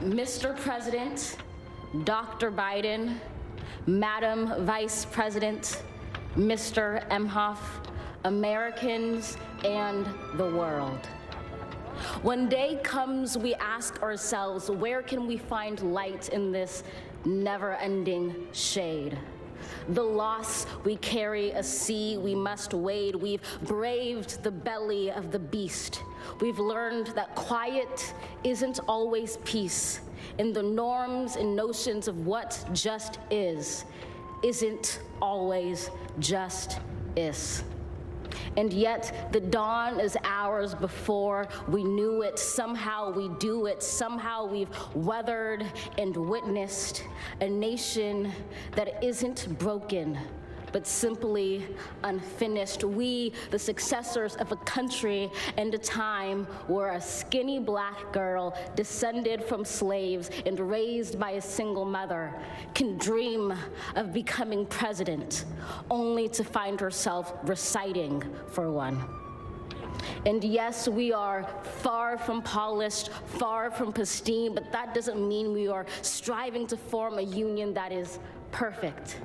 Mr. President, Dr. Biden, Madam Vice President, Mr. Emhoff, Americans, and the world. When day comes, we ask ourselves, where can we find light in this never-ending shade? The loss we carry, a sea we must wade. We've braved the belly of the beast. We've learned that quiet isn't always peace, and the norms and notions of what just isn't always just is. And yet the dawn is ours before we knew it. Somehow we do it. Somehow we've weathered and witnessed a nation that isn't broken, but simply unfinished. We, the successors of a country and a time where a skinny black girl descended from slaves and raised by a single mother can dream of becoming president, only to find herself reciting for one. And yes, we are far from polished, far from pristine, but that doesn't mean we are striving to form a union that is perfect.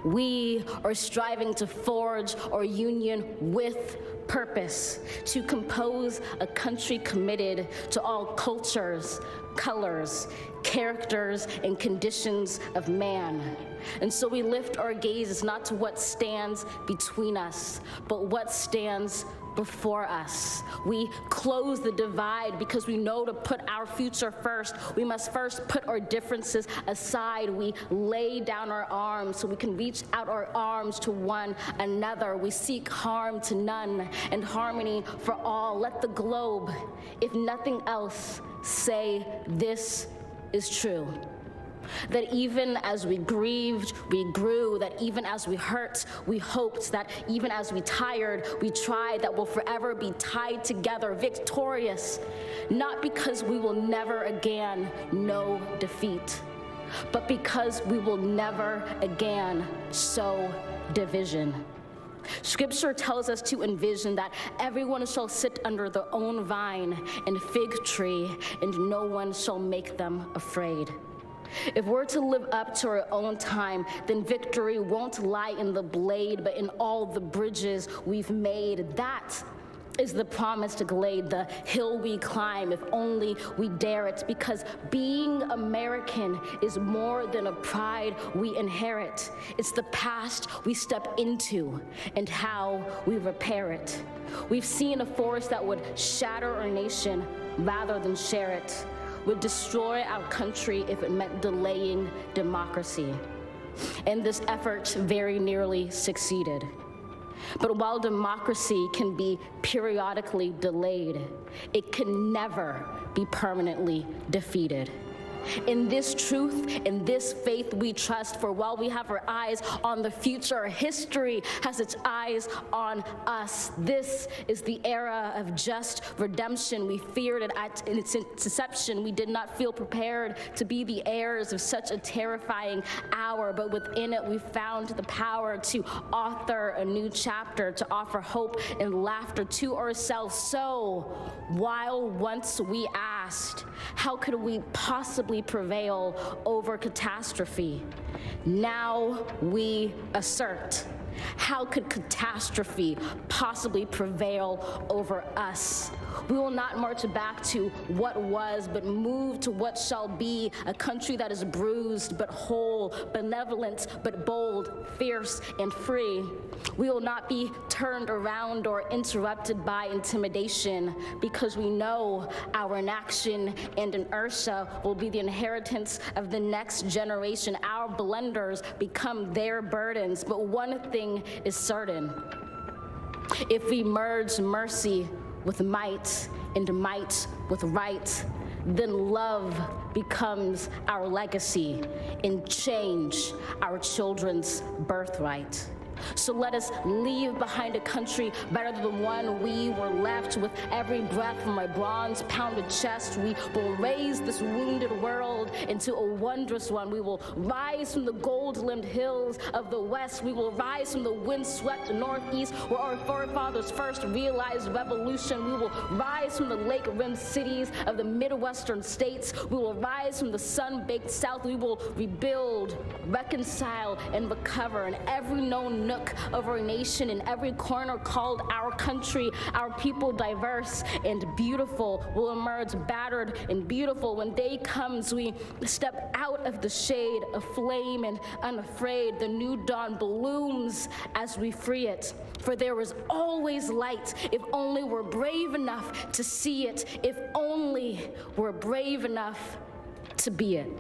We are striving to forge our union with purpose, to compose a country committed to all cultures, colors, characters, and conditions of man. And so we lift our gazes not to what stands between us, but what stands before us. We close the divide because we know to put our future first. We must first put our differences aside. We lay down our arms so we can reach out our arms to one another. We seek harm to none and harmony for all. Let the globe, if nothing else, say this is true. That even as we grieved, we grew, that even as we hurt, we hoped, that even as we tired, we tried, that we'll forever be tied together, victorious, not because we will never again know defeat, but because we will never again sow division. Scripture tells us to envision that everyone shall sit under their own vine and fig tree, and no one shall make them afraid. If we're to live up to our own time, then victory won't lie in the blade, but in all the bridges we've made. That is the promised glade, the hill we climb, if only we dare it, because being American is more than a pride we inherit. It's the past we step into and how we repair it. We've seen a force that would shatter our nation rather than share it, would destroy our country if it meant delaying democracy. And this effort very nearly succeeded. But while democracy can be periodically delayed, it can never be permanently defeated. In this truth, in this faith we trust, for while we have our eyes on the future, history has its eyes on us. This is the era of just redemption. We feared it at its inception. We did not feel prepared to be the heirs of such a terrifying hour, but within it we found the power to author a new chapter, to offer hope and laughter to ourselves. So, while once we asked, how could we possibly prevail over catastrophe? Now we assert, how could catastrophe possibly prevail over us? We will not march back to what was, but move to what shall be, a country that is bruised but whole, benevolent but bold, fierce and free. We will not be turned around or interrupted by intimidation, because we know our inaction and inertia will be the inheritance of the next generation. Our blunders become their burdens, but one thing is certain. If we merge mercy with might and might with right, then love becomes our legacy and change our children's birthright. So let us leave behind a country better than the one we were left. With every breath from my bronze-pounded chest, we will raise this wounded world into a wondrous one. We will rise from the gold-limbed hills of the west. We will rise from the wind-swept northeast, where our forefathers first realized revolution. We will rise from the lake-rimmed cities of the Midwestern states. We will rise from the sun-baked south. We will rebuild, reconcile, and recover in every known nook of our nation, in every corner called our country. Our people, diverse and beautiful, will emerge battered and beautiful. When day comes, we step out of the shade, aflame and unafraid. The new dawn blooms as we free it. For there is always light, if only we're brave enough to see it, if only we're brave enough to be it.